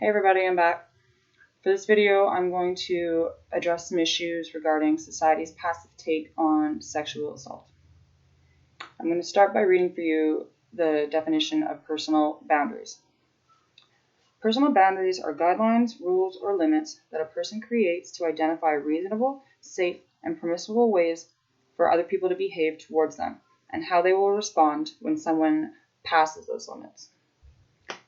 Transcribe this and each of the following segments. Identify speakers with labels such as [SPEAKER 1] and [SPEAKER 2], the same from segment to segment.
[SPEAKER 1] Hey everybody, I'm back. For this video, I'm going to address some issues regarding society's passive take on sexual assault. I'm going to start by reading for you the definition of personal boundaries. Personal boundaries are guidelines, rules, or limits that a person creates to identify reasonable, safe, and permissible ways for other people to behave towards them, and how they will respond when someone passes those limits.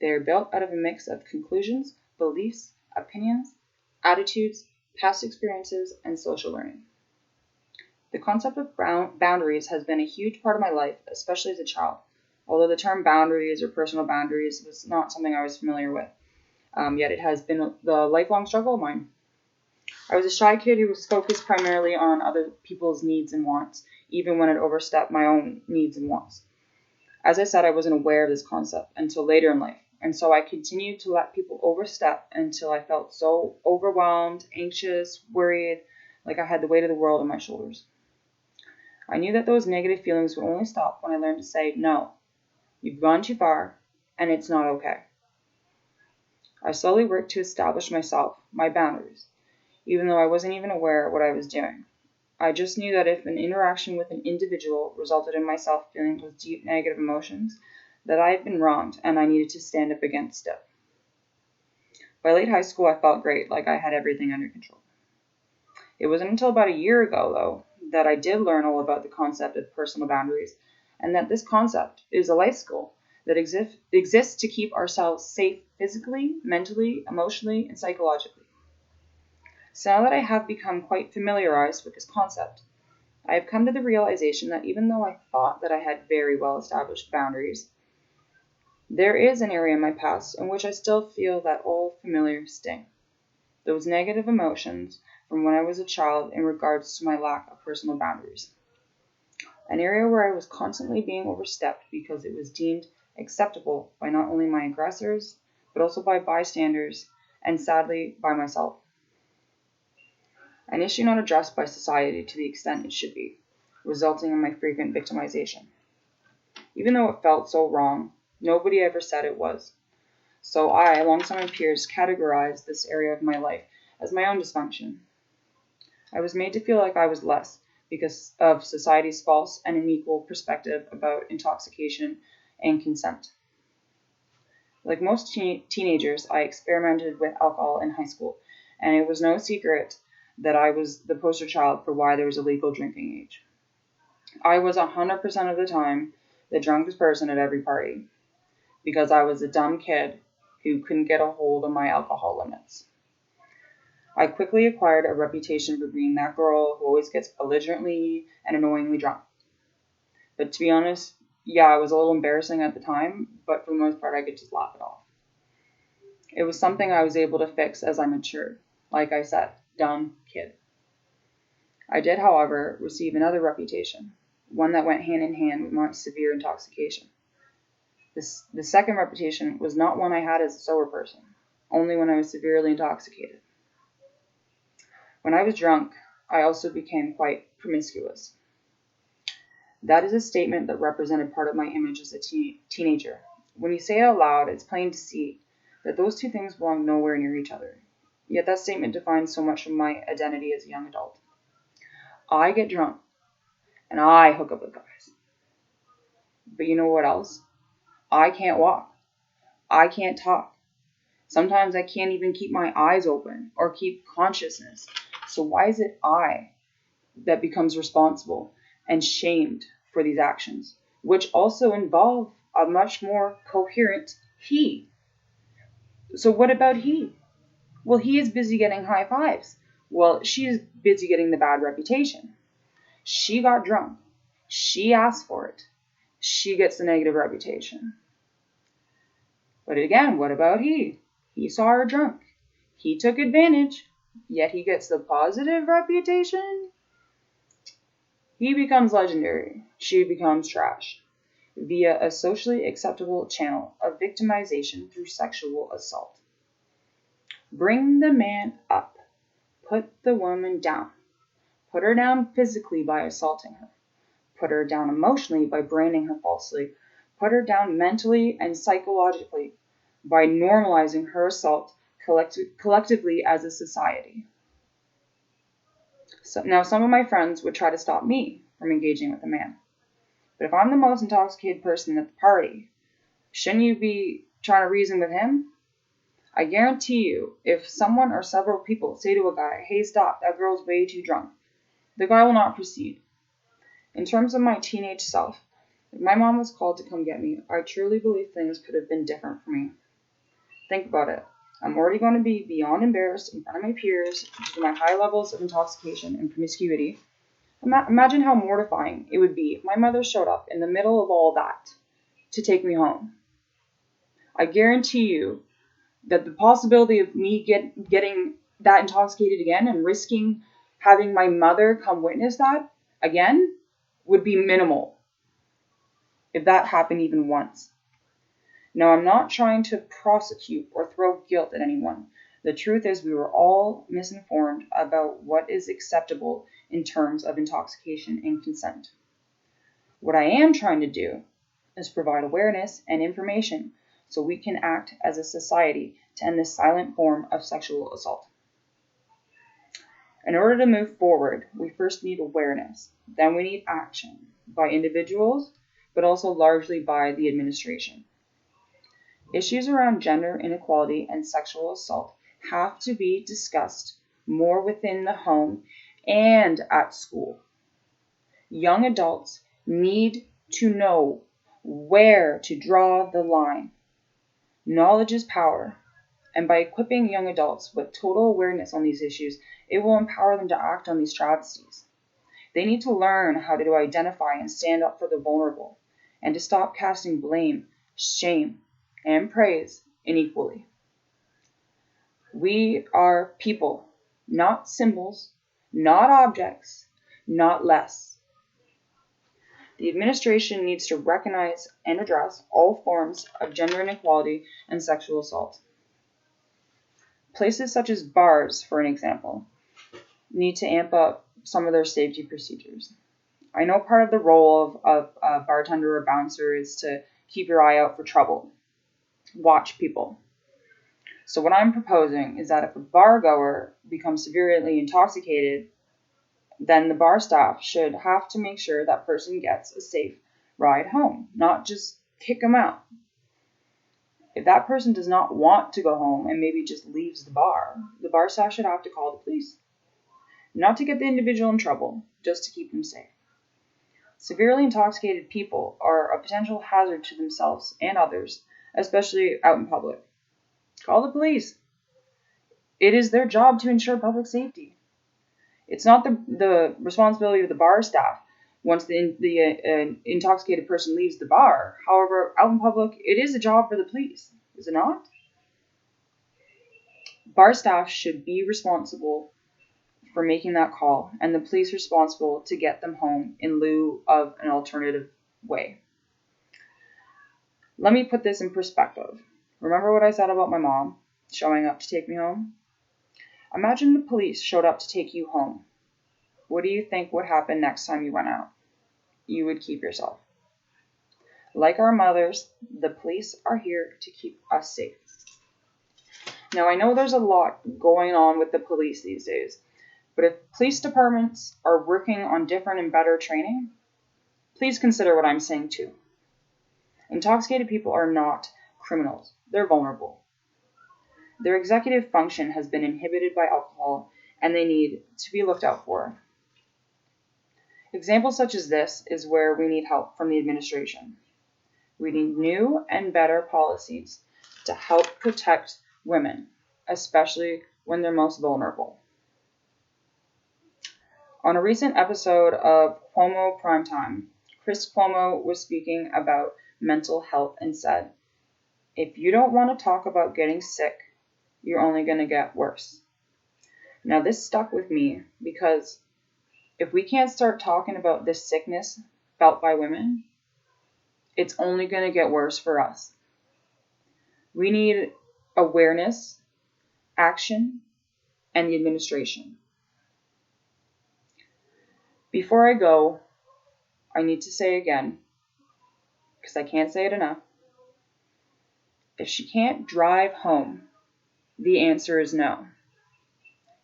[SPEAKER 1] They are built out of a mix of conclusions, beliefs, opinions, attitudes, past experiences, and social learning. The concept of boundaries has been a huge part of my life, especially as a child, although the term boundaries or personal boundaries was not something I was familiar with, yet it has been the lifelong struggle of mine. I was a shy kid who was focused primarily on other people's needs and wants, even when it overstepped my own needs and wants. As I said, I wasn't aware of this concept until later in life. And so I continued to let people overstep until I felt so overwhelmed, anxious, worried, like I had the weight of the world on my shoulders. I knew that those negative feelings would only stop when I learned to say, no, you've gone too far, and it's not okay. I slowly worked to establish myself, my boundaries, even though I wasn't even aware of what I was doing. I just knew that if an interaction with an individual resulted in myself feeling those deep negative emotions, that I had been wronged and I needed to stand up against it. By late high school, I felt great, like I had everything under control. It wasn't until about a year ago, though, that I did learn all about the concept of personal boundaries, and that this concept is a life skill that exists to keep ourselves safe physically, mentally, emotionally, and psychologically. So now that I have become quite familiarized with this concept, I have come to the realization that even though I thought that I had very well established boundaries, there is an area in my past in which I still feel that old familiar sting. Those negative emotions from when I was a child in regards to my lack of personal boundaries. An area where I was constantly being overstepped because it was deemed acceptable by not only my aggressors, but also by bystanders, and sadly, by myself. An issue not addressed by society to the extent it should be, resulting in my frequent victimization. Even though it felt so wrong, nobody ever said it was. So I, alongside my peers, categorized this area of my life as my own dysfunction. I was made to feel like I was less because of society's false and unequal perspective about intoxication and consent. Like most teenagers, I experimented with alcohol in high school, and it was no secret that I was the poster child for why there was a legal drinking age. I was 100% of the time the drunkest person at every party, because I was a dumb kid who couldn't get a hold of my alcohol limits. I quickly acquired a reputation for being that girl who always gets belligerently and annoyingly drunk. But to be honest, yeah, it was a little embarrassing at the time, but for the most part, I could just laugh it off. It was something I was able to fix as I matured. Like I said, dumb kid. I did, however, receive another reputation, one that went hand in hand with my severe intoxication. The second reputation was not one I had as a sober person, only when I was severely intoxicated. When I was drunk, I also became quite promiscuous. That is a statement that represented part of my image as a teenager. When you say it out loud, it's plain to see that those two things belong nowhere near each other. Yet that statement defines so much of my identity as a young adult. I get drunk, and I hook up with guys. But you know what else? I can't walk. I can't talk. Sometimes I can't even keep my eyes open or keep consciousness. So why is it I that becomes responsible and shamed for these actions, which also involve a much more coherent he? So what about he? Well, he is busy getting high fives. Well, she is busy getting the bad reputation. She got drunk. She asked for it. She gets the negative reputation. But again, what about he? He saw her drunk. He took advantage, yet he gets the positive reputation. He becomes legendary. She becomes trash via a socially acceptable channel of victimization through sexual assault. Bring the man up. Put the woman down. Put her down physically by assaulting her. Put her down emotionally by branding her falsely. Put her down mentally and psychologically by normalizing her assault collectively as a society. So, now, some of my friends would try to stop me from engaging with a man. But if I'm the most intoxicated person at the party, shouldn't you be trying to reason with him? I guarantee you, if someone or several people say to a guy, "Hey, stop, that girl's way too drunk," the guy will not proceed. In terms of my teenage self, if my mom was called to come get me, I truly believe things could have been different for me. Think about it. I'm already going to be beyond embarrassed in front of my peers due to my high levels of intoxication and promiscuity. Imagine how mortifying it would be if my mother showed up in the middle of all that to take me home. I guarantee you that the possibility of me getting that intoxicated again and risking having my mother come witness that again would be minimal if that happened even once. Now, I'm not trying to prosecute or throw guilt at anyone. The truth is we were all misinformed about what is acceptable in terms of intoxication and consent. What I am trying to do is provide awareness and information so we can act as a society to end this silent form of sexual assault. In order to move forward, we first need awareness. Then we need action by individuals, but also largely by the administration. Issues around gender inequality and sexual assault have to be discussed more within the home and at school. Young adults need to know where to draw the line. Knowledge is power, and by equipping young adults with total awareness on these issues, it will empower them to act on these travesties. They need to learn how to identify and stand up for the vulnerable, and to stop casting blame, shame, and praise unequally. We are people, not symbols, not objects, not less. The administration needs to recognize and address all forms of gender inequality and sexual assault. Places such as bars, for an example, need to amp up some of their safety procedures. I know part of the role of a bartender or bouncer is to keep your eye out for trouble, watch people. So what I'm proposing is that if a bar goer becomes severely intoxicated, then the bar staff should have to make sure that person gets a safe ride home, not just kick them out. If that person does not want to go home and maybe just leaves the bar staff should have to call the police. Not to get the individual in trouble, just to keep them safe. Severely intoxicated people are a potential hazard to themselves and others, especially out in public. Call the police. It is their job to ensure public safety. It's not the responsibility of the bar staff once the intoxicated person leaves the bar. However, out in public, it is a job for the police, is it not? Bar staff should be responsible for making that call, and the police responsible to get them home in lieu of an alternative way. Let me put this in perspective. Remember what I said about my mom showing up to take me home? Imagine the police showed up to take you home. What do you think would happen next time you went out? You would keep yourself. Like our mothers, the police are here to keep us safe. Now, I know there's a lot going on with the police these days, but if police departments are working on different and better training, please consider what I'm saying too. Intoxicated people are not criminals. They're vulnerable. Their executive function has been inhibited by alcohol, and they need to be looked out for. Examples such as this is where we need help from the administration. We need new and better policies to help protect women, especially when they're most vulnerable. On a recent episode of Cuomo Primetime, Chris Cuomo was speaking about mental health and said, "If you don't want to talk about getting sick, you're only going to get worse." Now, this stuck with me because if we can't start talking about this sickness felt by women, it's only going to get worse for us. We need awareness, action, and the administration. Before I go, I need to say again, because I can't say it enough, if she can't drive home, The answer is no.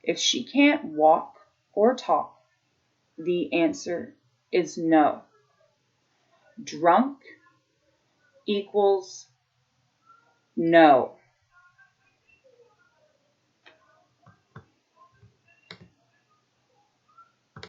[SPEAKER 1] If she can't walk or talk, the answer is no. Drunk equals no.